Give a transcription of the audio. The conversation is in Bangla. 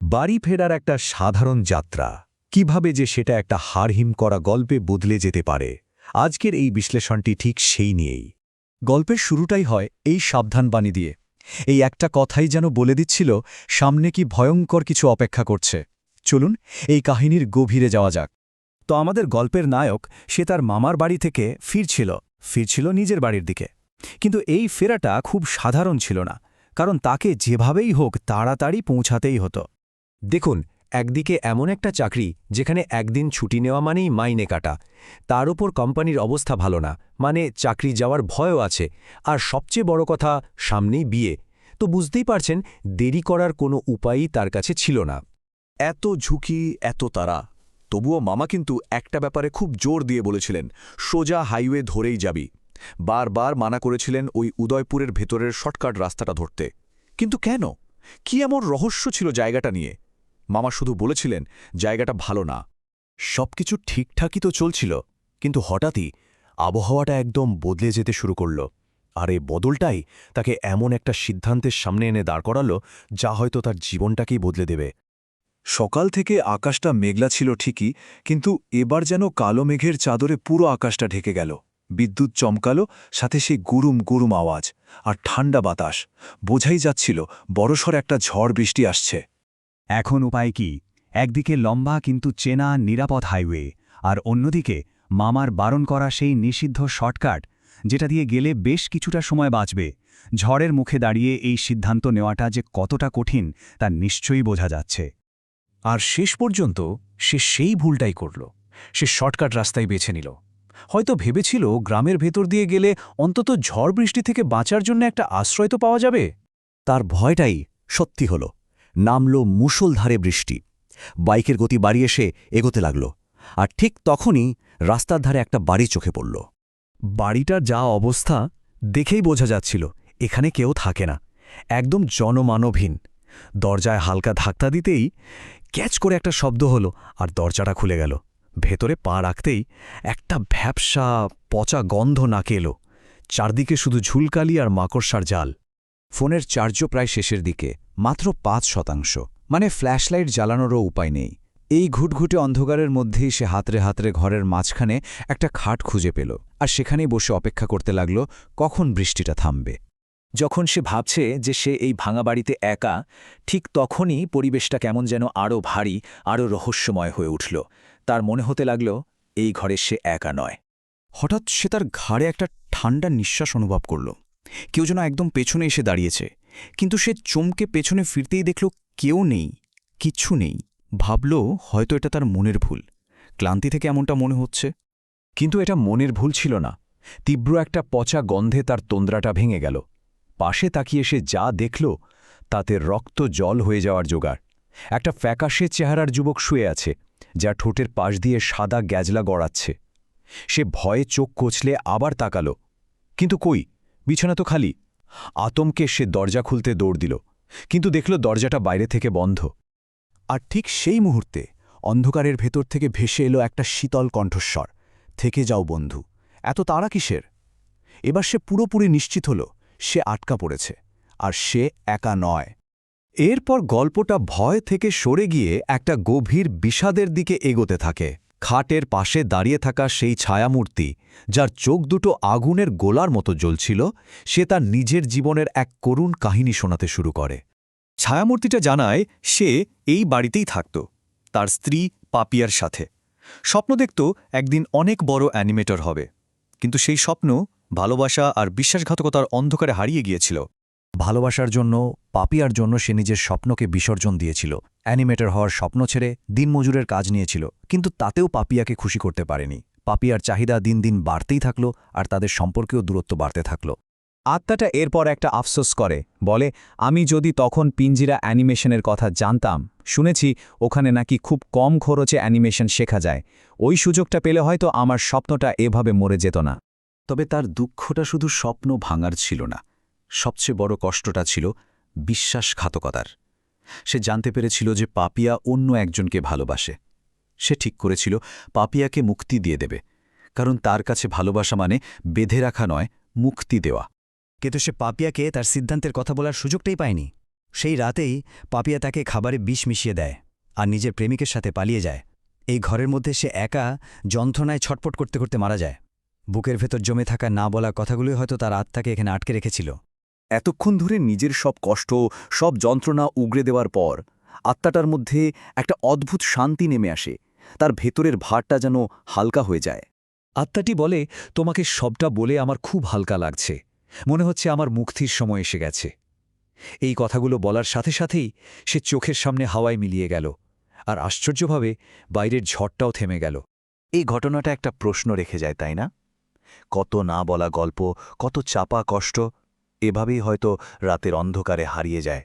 বাড়ি ফেরার একটা সাধারণ যাত্রা কিভাবে যে সেটা একটা হাড়হিম করা গল্পে বদলে যেতে পারে আজকের এই বিশ্লেষণটি ঠিক সেই নিয়েই। গল্পের শুরুটাই হয় এই সাবধানবাণী দিয়ে। এই একটা কথাই যেন বলে দিচ্ছিল সামনে কি ভয়ঙ্কর কিছু অপেক্ষা করছে। চলুন এই কাহিনীর গভীরে যাওয়া যাক। তো আমাদের গল্পের নায়ক সে তার মামার বাড়ি থেকে ফিরছিল নিজের বাড়ির দিকে। কিন্তু এই ফেরাটা খুব সাধারণ ছিল না, কারণ তাকে যেভাবেই হোক তাড়াতাড়ি পৌঁছাতেই হতো। দেখুন, একদিকে এমন একটা চাকরি যেখানে একদিন ছুটি নেওয়া মানেই মাইনে কাটা, তার ওপর কোম্পানির অবস্থা ভালো না, মানে চাকরি যাওয়ার ভয়ও আছে, আর সবচেয়ে বড় কথা সামনেই বিয়ে। তো বুঝতেই পারছেন দেরি করার কোনো উপায়ই তার কাছে ছিল না। এত ঝুঁকি, এত তাড়া, তবুও মামা কিন্তু একটা ব্যাপারে খুব জোর দিয়ে বলেছিলেন, সোজা হাইওয়ে ধরেই যাবি। বারবার মানা করেছিলেন ওই উদয়পুরের ভেতরের শর্টকাট রাস্তাটা ধরতে। কিন্তু কেন? কি এমন রহস্য ছিল জায়গাটা নিয়ে? মামা শুধু বলেছিলেন জায়গাটা ভালো না। সবকিছু ঠিকঠাকই তো চলছিল, কিন্তু হঠাৎই আবহাওয়াটা একদম বদলে যেতে শুরু করল। আর এই বদলটাই তাকে এমন একটা সিদ্ধান্তের সামনে এনে দাঁড় করালো যা হয়তো তার জীবনটাকেই বদলে দেবে। সকাল থেকে আকাশটা মেঘলা ছিল ঠিকই, কিন্তু এবার যেন কালো মেঘের চাদরে পুরো আকাশটা ঢেকে গেল। বিদ্যুৎ চমকালো, সাথে সেই গুরুম গুরুম আওয়াজ আর ঠান্ডা বাতাস। বোঝাই যাচ্ছিল বড়সড় একটা ঝড় বৃষ্টি আসছে। এখন উপায় কি? একদিকে লম্বা কিন্তু চেনা নিরাপদ হাইওয়ে, আর অন্যদিকে মামার বারণ করা সেই নিষিদ্ধ শর্টকাট, যেটা দিয়ে গেলে বেশ কিছুটা সময় বাঁচবে। ঝড়ের মুখে দাঁড়িয়ে এই সিদ্ধান্ত নেওয়াটা যে কতটা কঠিন তা নিশ্চয়ই বোঝা যাচ্ছে। আর শেষ পর্যন্ত সে সেই ভুলটাই করল। সে শর্টকাট রাস্তায় বেছে নিল। হয়তো ভেবেছিল গ্রামের ভেতর দিয়ে গেলে অন্তত ঝড় বৃষ্টি থেকে বাঁচার জন্য একটা আশ্রয় তো পাওয়া যাবে। তার ভয়টাই সত্যি হল। নামল মুষলধারে বৃষ্টি। বাইকের গতি বাড়িয়ে সে এগোতে লাগল, আর ঠিক তখনই রাস্তার ধারে একটা বাড়ি চোখে পড়ল। বাড়িটার যা অবস্থা দেখেই বোঝা যাচ্ছিল এখানে কেউ থাকে না, একদম জনমানবহীন। দরজায় হালকা ধাক্কা দিতেই ক্যাচ করে একটা শব্দ হলো, আর দরজাটা খুলে গেল। ভেতরে পা রাখতেই একটা ভ্যাপসা পচা গন্ধ নাকে এলো। চারদিকে শুধু ঝুলকালি আর মাকড়সার জাল। ফোনের চার্জও প্রায় শেষের দিকে, মাত্র ৫%, মানে ফ্ল্যাশলাইট জ্বালানোরও উপায় নেই। এই ঘুটঘুটে অন্ধকারের মধ্যেই সে হাতড়ে হাতড়ে ঘরের মাঝখানে একটা খাট খুঁজে পেল, আর সেখানেই বসে অপেক্ষা করতে লাগল কখন বৃষ্টিটা থামবে। যখন সে ভাবছে যে সে এই ভাঙা বাড়িতে একা, ঠিক তখনই পরিবেশটা কেমন যেন আরও ভারী, আরও রহস্যময় হয়ে উঠল। তার মনে হতে লাগল এই ঘরে সে একা নয়। হঠাৎ সে তার ঘাড়ে একটা ঠান্ডা নিঃশ্বাস অনুভব করল। কেউ যেন একদম পেছনে এসে দাঁড়িয়েছে, কিন্তু সে চমকে পেছনে ফিরতেই দেখল কেউ নেই, কিচ্ছু নেই। ভাবল হয়তো এটা তার মনের ভুল, ক্লান্তি থেকে এমনটা মনে হচ্ছে। কিন্তু এটা মনের ভুল ছিল না। তীব্র একটা পচা গন্ধে তার তন্দ্রাটা ভেঙে গেল। পাশে তাকিয়ে সে যা দেখল তাতে রক্ত জল হয়ে যাওয়ার জোগাড়। একটা ফ্যাকাশে চেহারার যুবক শুয়ে আছে, যা ঠোঁটের পাশ দিয়ে সাদা গ্যাজলা গড়াচ্ছে। সে ভয়ে চোখ কচলে আবার তাকাল, কিন্তু কই, বিছানা তো খালি। আতঙ্কে সে দরজা খুলতে দৌড় দিল, কিন্তু দেখল দরজাটা বাইরে থেকে বন্ধ। আর ঠিক সেই মুহূর্তে অন্ধকারের ভেতর থেকে ভেসে এলো একটা শীতল কণ্ঠস্বর, থেকে যাও বন্ধু, এত তাড়া কিসের? এবার সে পুরোপুরি নিশ্চিত হল সে আটকা পড়েছে, আর সে একা নয়। এরপর গল্পটা ভয় থেকে সরে গিয়ে একটা গভীর বিষাদের দিকে এগোতে থাকে। খাটের পাশে দাঁড়িয়ে থাকা সেই ছায়ামূর্তি, যার চোখ দুটো আগুনের গোলার মতো জ্বলছিল, সে তার নিজের জীবনের এক করুণ কাহিনী শোনাতে শুরু করে। ছায়ামূর্তিটা জানায় সে এই বাড়িতেই থাকত, তার স্ত্রী পাপিয়ার সাথে। স্বপ্ন দেখত একদিন অনেক বড় অ্যানিমেটর হবে, কিন্তু সেই স্বপ্ন ভালোবাসা আর বিশ্বাসঘাতকতার অন্ধকারে হারিয়ে গিয়েছিল। ভালোবাসার জন্য, পাপিয়ার জন্য সে নিজের স্বপ্নকে বিসর্জন দিয়েছিল। অ্যানিমেটর হওয়ার স্বপ্ন ছেড়ে দিনমজুরের কাজ নিয়েছিল, কিন্তু তাতেও পাপিয়াকে খুশি করতে পারেনি। পাপিয়ার চাহিদা দিন দিন বাড়তেই থাকল, আর তাদের সম্পর্কেও দূরত্ব বাড়তে থাকল। আত্মাটা এরপর একটা আফসোস করে, বলে, আমি যদি তখন পিঞ্জিরা অ্যানিমেশনের কথা জানতাম, শুনেছি ওখানে নাকি খুব কম খরচে অ্যানিমেশন শেখা যায়, ওই সুযোগটা পেলে হয়তো আমার স্বপ্নটা এভাবে মরে যেত না। তবে তার দুঃখটা শুধু স্বপ্ন ভাঙার ছিল না, সবচেয়ে বড় কষ্টটা ছিল বিশ্বাসঘাতকতার। সে জানতে পেরেছিল যে পাপিয়া অন্য একজনকে ভালোবাসে। সে ঠিক করেছিল পাপিয়াকে মুক্তি দিয়ে দেবে, কারণ তার কাছে ভালোবাসা মানে বেঁধে রাখা নয়, মুক্তি দেওয়া। কিন্তু সে পাপিয়াকে তার সিদ্ধান্তের কথা বলার সুযোগটাই পায়নি। সেই রাতেই পাপিয়া তাকে খাবারে বিষ মিশিয়ে দেয় আর নিজের প্রেমিকের সাথে পালিয়ে যায়। এই ঘরের মধ্যে সে একা যন্ত্রণায় ছটপট করতে করতে মারা যায়। বুকের ভেতর জমে থাকা না বলা কথাগুলোই হয়তো তার আত্মাকে এখানে আটকে রেখেছিল। এতক্ষণ ধরে নিজের সব কষ্ট, সব যন্ত্রণা উগরে দেওয়ার পর আত্মাটার মধ্যে একটা অদ্ভুত শান্তি নেমে আসে। তার ভেতরের ভারটা যেন হালকা হয়ে যায়। আত্মাটি বলে, তোমাকে সবটা বলে আমার খুব হালকা লাগছে, মনে হচ্ছে আমার মুক্তির সময় এসে গেছে। এই কথাগুলো বলার সাথে সাথেই সে চোখের সামনে হাওয়ায় মিলিয়ে গেল, আর আশ্চর্যভাবে বাইরের ঝড়টাও থেমে গেল। এই ঘটনাটা একটা প্রশ্ন রেখে যায়, তাই না? কত না বলা গল্প, কত চাপা কষ্ট এভাবেই হয়তো রাতের অন্ধকারে হারিয়ে যায়।